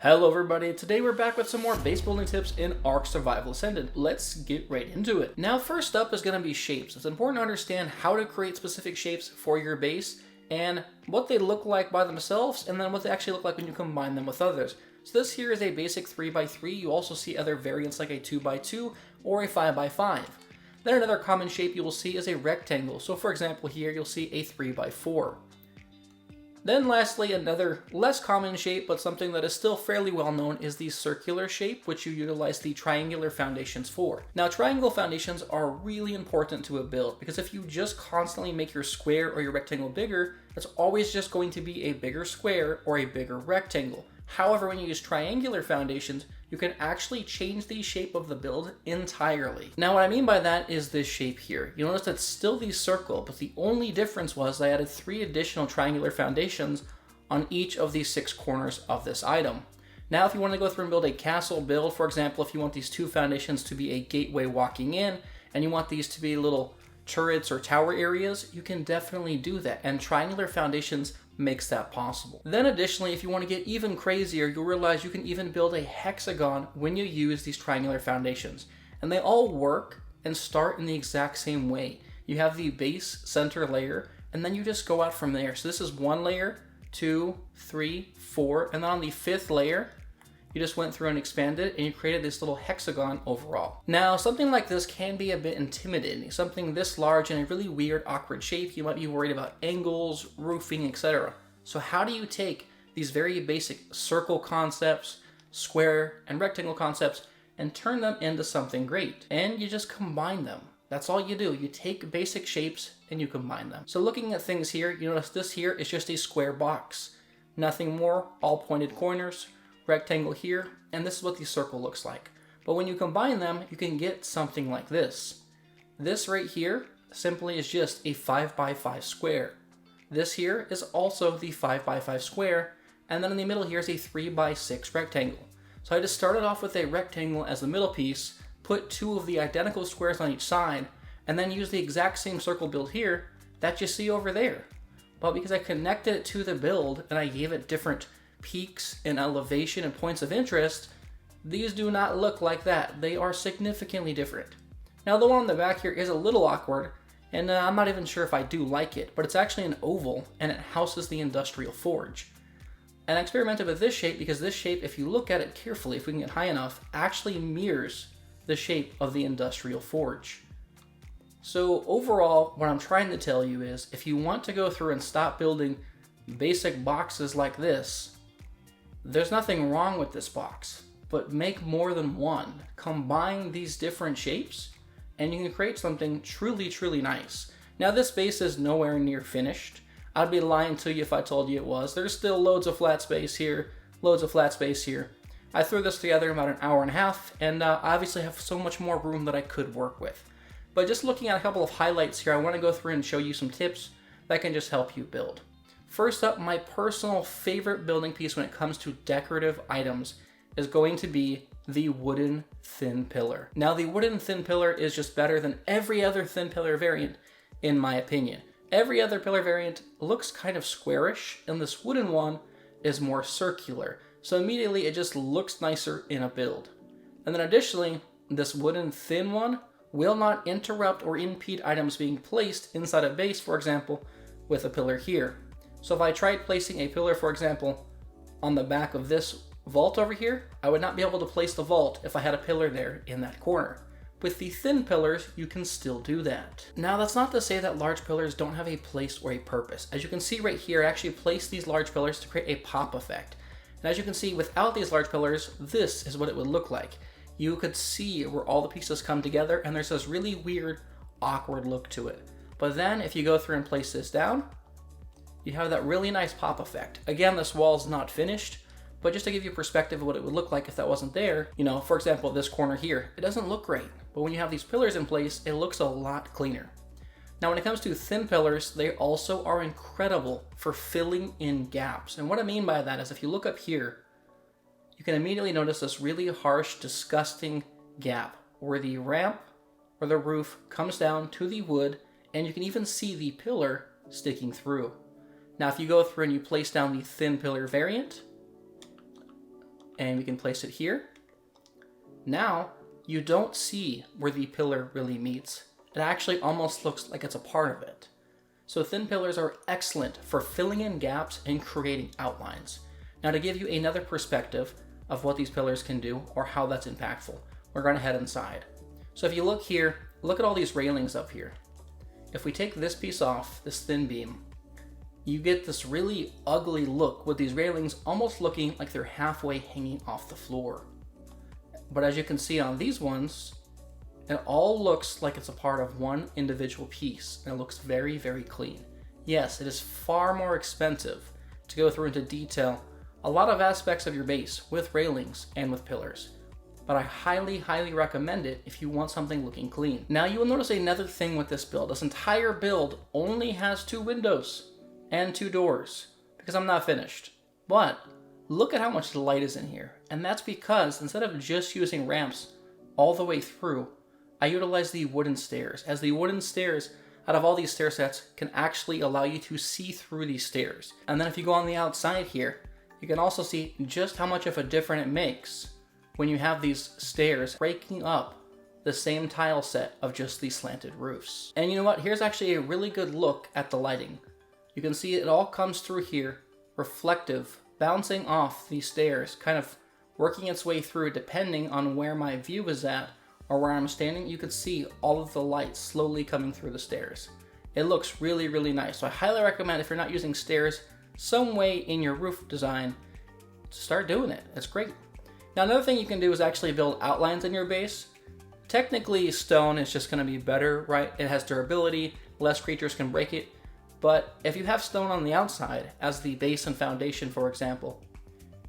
Hello everybody, today we're back with some more base building tips in Ark Survival Ascended. Let's get right into it. Now first up is going to be shapes. It's important to understand how to create specific shapes for your base and what they look like by themselves and then what they actually look like when you combine them with others. So this here is a basic 3x3. You also see other variants like a 2x2 or a 5x5. Then another common shape you will see is a rectangle. So for example here you'll see a 3x4. Then lastly, another less common shape, but something that is still fairly well known, is the circular shape, which you utilize the triangular foundations for. Now, triangle foundations are really important to a build, because if you just constantly make your square or your rectangle bigger, it's always just going to be a bigger square or a bigger rectangle. However, when you use triangular foundations, you can actually change the shape of the build entirely. Now what I mean by that is this shape here. You'll notice it's still the circle, but the only difference was I added 3 additional triangular foundations on each of these 6 corners of this item. Now if you want to go through and build a castle build, for example, if you want these 2 foundations to be a gateway walking in, and you want these to be little turrets or tower areas, you can definitely do that, and triangular foundations makes that possible. Then additionally, if you want to get even crazier, you'll realize you can even build a hexagon when you use these triangular foundations. And they all work and start in the exact same way. You have the base center layer, and then you just go out from there. So this is 1 layer, 2, 3, 4, and then on the 5th layer, you just went through and expanded and you created this little hexagon overall. Now, something like this can be a bit intimidating. Something this large in a really weird, awkward shape, you might be worried about angles, roofing, etc. So how do you take these very basic circle concepts, square and rectangle concepts, and turn them into something great? And you just combine them. That's all you do. You take basic shapes and you combine them. So looking at things here, you notice this here is just a square box. Nothing more, all pointed corners, rectangle here, and this is what the circle looks like. But when you combine them, you can get something like this. This right here simply is just a 5x5 square. This here is also the 5x5 square, and then in the middle here is a 3x6 rectangle. So I just started off with a rectangle as the middle piece, put 2 of the identical squares on each side, and then use the exact same circle build here that you see over there. But because I connected it to the build and I gave it different peaks and elevation and points of interest, these do not look like that. They are significantly different. Now the one on the back here is a little awkward, and I'm not even sure if I do like it, but it's actually an oval and it houses the industrial forge. And I experimented with this shape because this shape, if you look at it carefully, if we can get high enough, actually mirrors the shape of the industrial forge. So overall, what I'm trying to tell you is, if you want to go through and stop building basic boxes like this, there's nothing wrong with this box, but make more than one. Combine these different shapes and you can create something truly, truly nice. Now this base is nowhere near finished. I'd be lying to you if I told you it was. There's still loads of flat space here, loads of flat space here. I threw this together in about an hour and a half, and I obviously have so much more room that I could work with. But just looking at a couple of highlights here, I want to go through and show you some tips that can just help you build. First up, my personal favorite building piece when it comes to decorative items is going to be the wooden thin pillar. Now the wooden thin pillar is just better than every other thin pillar variant in my opinion. Every other pillar variant looks kind of squarish, and this wooden one is more circular. So immediately it just looks nicer in a build. And then additionally, this wooden thin one will not interrupt or impede items being placed inside a base, for example, with a pillar here. So if I tried placing a pillar, for example, on the back of this vault over here, I would not be able to place the vault if I had a pillar there in that corner. With the thin pillars, you can still do that. Now that's not to say that large pillars don't have a place or a purpose. As you can see right here, I actually placed these large pillars to create a pop effect. And as you can see, without these large pillars, this is what it would look like. You could see where all the pieces come together, and there's this really weird, awkward look to it. But then if you go through and place this down, you have that really nice pop effect. Again, this wall's not finished, but just to give you perspective of what it would look like if that wasn't there, you know, for example, this corner here, it doesn't look great. But when you have these pillars in place, it looks a lot cleaner. Now, when it comes to thin pillars, they also are incredible for filling in gaps. And what I mean by that is if you look up here, you can immediately notice this really harsh, disgusting gap where the ramp or the roof comes down to the wood, and you can even see the pillar sticking through. Now, if you go through and you place down the thin pillar variant, and we can place it here. Now, you don't see where the pillar really meets. It actually almost looks like it's a part of it. So thin pillars are excellent for filling in gaps and creating outlines. Now to give you another perspective of what these pillars can do or how that's impactful, we're going to head inside. So if you look here, look at all these railings up here. If we take this piece off, this thin beam, you get this really ugly look with these railings almost looking like they're halfway hanging off the floor. But as you can see on these ones, it all looks like it's a part of one individual piece, and it looks very, very clean. Yes, it is far more expensive to go through into detail a lot of aspects of your base with railings and with pillars, but I highly, highly recommend it if you want something looking clean. Now you will notice another thing with this build. This entire build only has 2 windows and 2 doors because I'm not finished. But look at how much light is in here, and that's because instead of just using ramps all the way through, I utilize the wooden stairs, as the wooden stairs out of all these stair sets can actually allow you to see through these stairs. And then if you go on the outside here, you can also see just how much of a difference it makes when you have these stairs breaking up the same tile set of just these slanted roofs. And you know what? Here's actually a really good look at the lighting. You can see it all comes through here, reflective, bouncing off these stairs, kind of working its way through depending on where my view is at or where I'm standing. You can see all of the light slowly coming through the stairs. It looks really, really nice. So I highly recommend, if you're not using stairs some way in your roof design, to start doing it. It's great. Now another thing you can do is actually build outlines in your base. Technically stone is just going to be better, right? It has durability, less creatures can break it. But if you have stone on the outside as the base and foundation, for example,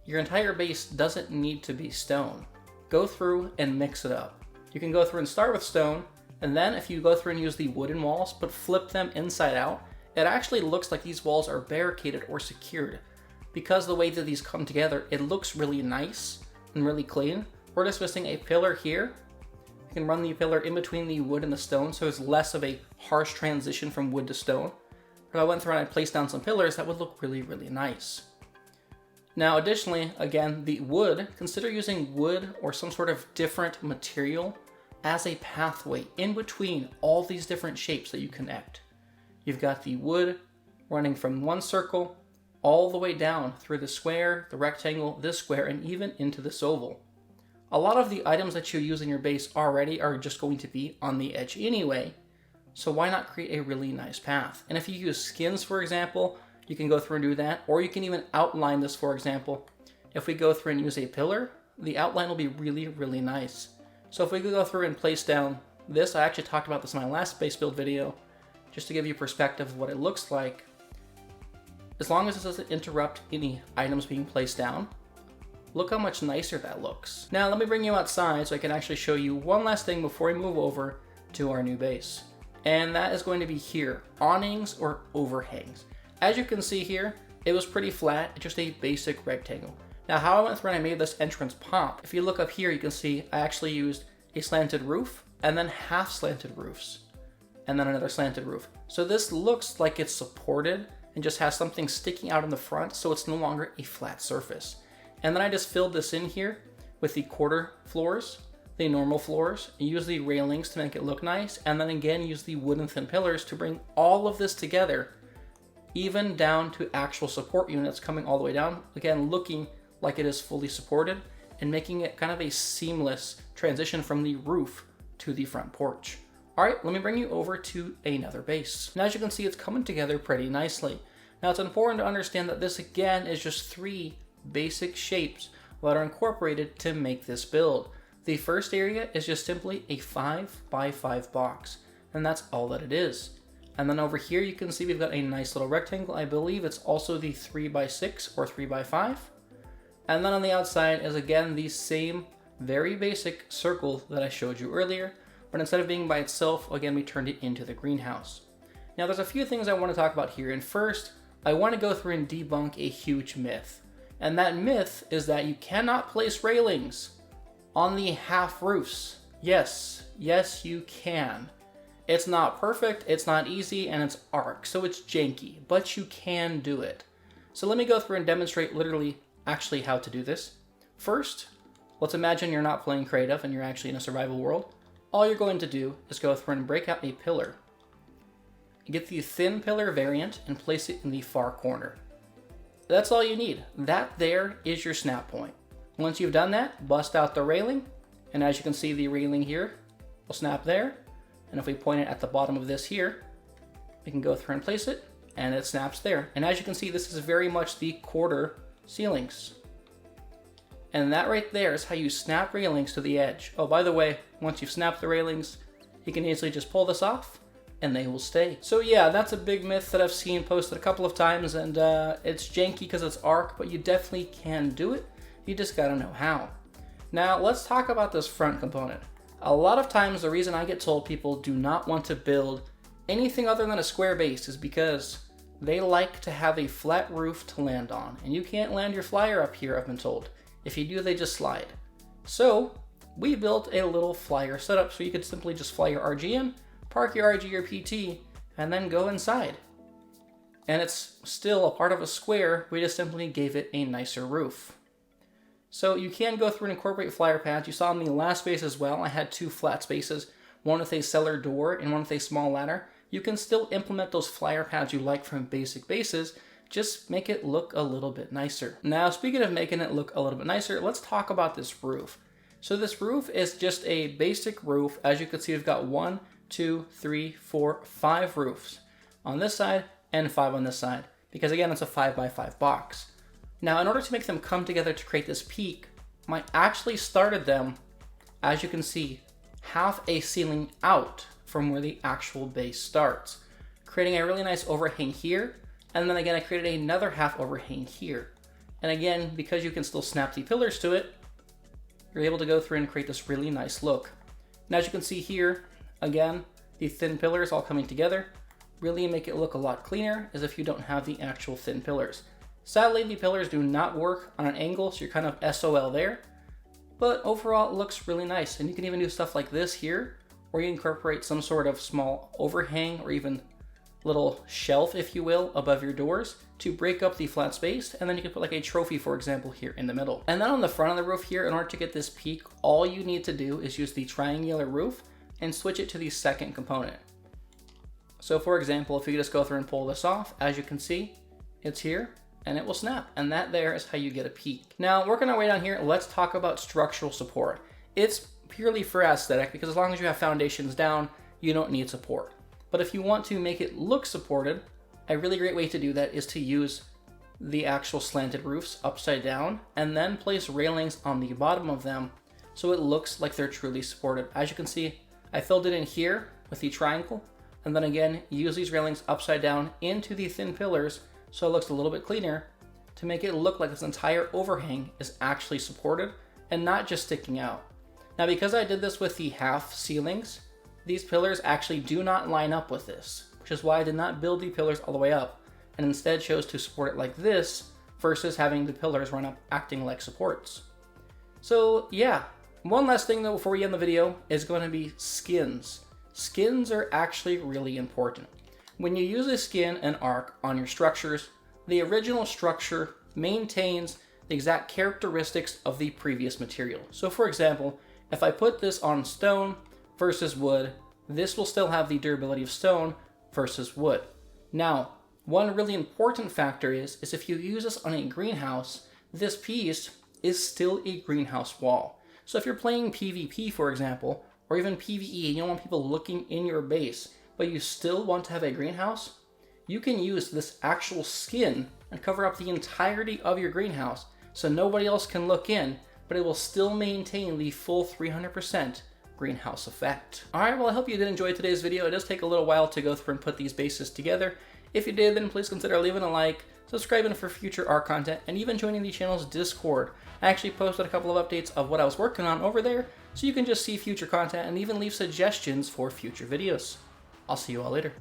your entire base doesn't need to be stone. Go through and mix it up. You can go through and start with stone, and then if you go through and use the wooden walls but flip them inside out, it actually looks like these walls are barricaded or secured. Because the way that these come together, it looks really nice and really clean. We're just missing a pillar here. You can run the pillar in between the wood and the stone, so it's less of a harsh transition from wood to stone. If I went through and I placed down some pillars, that would look really, really nice. Now additionally, again, the wood, consider using wood or some sort of different material as a pathway in between all these different shapes that you connect. You've got the wood running from one circle all the way down through the square, the rectangle, this square, and even into this oval. A lot of the items that you use in your base already are just going to be on the edge anyway, so why not create a really nice path? And if you use skins, for example, you can go through and do that, or you can even outline this, for example. If we go through and use a pillar, the outline will be really, really nice. So if we could go through and place down this, I actually talked about this in my last base build video, just to give you perspective of what it looks like. As long as it doesn't interrupt any items being placed down, look how much nicer that looks. Now let me bring you outside so I can actually show you one last thing before we move over to our new base. And that is going to be here, awnings or overhangs. As you can see here, it was pretty flat, just a basic rectangle. Now how I went through and I made this entrance pop, if you look up here, you can see I actually used a slanted roof and then half slanted roofs and then another slanted roof. So this looks like it's supported and just has something sticking out in the front, so it's no longer a flat surface. And then I just filled this in here with the quarter floors, the normal floors, use the railings to make it look nice, and then again use the wooden thin pillars to bring all of this together, even down to actual support units coming all the way down, again looking like it is fully supported and making it kind of a seamless transition from the roof to the front porch. All right, let me bring you over to another base. Now, as you can see, it's coming together pretty nicely. Now, it's important to understand that this, again, is just 3 basic shapes that are incorporated to make this build. The first area is just simply a 5x5 box, and that's all that it is. And then over here, you can see we've got a nice little rectangle. I believe it's also the 3x6 or 3x5. And then on the outside is, again, the same very basic circle that I showed you earlier, but instead of being by itself, again, we turned it into the greenhouse. Now, there's a few things I want to talk about here, and first, I want to go through and debunk a huge myth. And that myth is that you cannot place railings on the half roofs. Yes, you can. It's not perfect, it's not easy, and it's arc, so it's janky, but you can do it. So let me go through and demonstrate literally actually how to do this. First, let's imagine you're not playing creative and you're actually in a survival world. All you're going to do is go through and break out a pillar. Get the thin pillar variant and place it in the far corner. That's all you need. That there is your snap point. Once you've done that, bust out the railing, and as you can see, the railing here will snap there. And if we point it at the bottom of this here, we can go through and place it, and it snaps there. And as you can see, this is very much the quarter ceilings. And that right there is how you snap railings to the edge. Oh, by the way, once you've snapped the railings, you can easily just pull this off and they will stay. So yeah, that's a big myth that I've seen posted a couple of times, and it's janky because it's Ark, but you definitely can do it. You just gotta know how. Now let's talk about this front component. A lot of times the reason I get told people do not want to build anything other than a square base is because they like to have a flat roof to land on, and you can't land your flyer up here, I've been told. If you do, they just slide. So we built a little flyer setup so you could simply just fly your RG in, park your RG or PT, and then go inside. And it's still a part of a square, we just simply gave it a nicer roof. So you can go through and incorporate flyer pads. You saw in the last space as well, I had 2 flat spaces, one with a cellar door and one with a small ladder. You can still implement those flyer pads you like from basic bases, just make it look a little bit nicer. Now, speaking of making it look a little bit nicer, let's talk about this roof. So this roof is just a basic roof. As you can see, we've got 1, 2, 3, 4, 5 roofs on this side and 5 on this side, because again, it's a 5x5 box. Now, in order to make them come together to create this peak, I actually started them, as you can see, half a ceiling out from where the actual base starts, creating a really nice overhang here. And then again, I created another half overhang here. And again, because you can still snap the pillars to it, you're able to go through and create this really nice look. And as you can see here, again, the thin pillars all coming together really make it look a lot cleaner, as if you don't have the actual thin pillars. Sadly, the pillars do not work on an angle, so you're kind of SOL there. But overall, it looks really nice. And you can even do stuff like this here, or you incorporate some sort of small overhang or even little shelf, if you will, above your doors to break up the flat space, and then you can put like a trophy, for example, here in the middle. And then on the front of the roof here, in order to get this peak, all you need to do is use the triangular roof and switch it to the second component. So for example, if you just go through and pull this off, as you can see, it's here and it will snap, and that there is how you get a peak. Now, working our way down here, let's talk about structural support. It's purely for aesthetic, because as long as you have foundations down, you don't need support. But if you want to make it look supported, a really great way to do that is to use the actual slanted roofs upside down and then place railings on the bottom of them so it looks like they're truly supported. As you can see, I filled it in here with the triangle, and then again, use these railings upside down into the thin pillars so it looks a little bit cleaner to make it look like this entire overhang is actually supported and not just sticking out. Now, because I did this with the half ceilings, these pillars actually do not line up with this, which is why I did not build the pillars all the way up and instead chose to support it like this versus having the pillars run up acting like supports. So yeah, one last thing though before we end the video is going to be skins. Skins are actually really important. When you use a skin and Ark on your structures, the original structure maintains the exact characteristics of the previous material. So for example, if I put this on stone versus wood, this will still have the durability of stone versus wood. Now, one really important factor is if you use this on a greenhouse, this piece is still a greenhouse wall. So if you're playing PvP, for example, or even PvE, and you don't want people looking in your base, but you still want to have a greenhouse, you can use this actual skin and cover up the entirety of your greenhouse so nobody else can look in, but it will still maintain the full 300% greenhouse effect. Alright, well, I hope you did enjoy today's video. It does take a little while to go through and put these bases together. If you did, then please consider leaving a like, subscribing for future Ark content, and even joining the channel's Discord. I actually posted a couple of updates of what I was working on over there, so you can just see future content and even leave suggestions for future videos. I'll see you all later.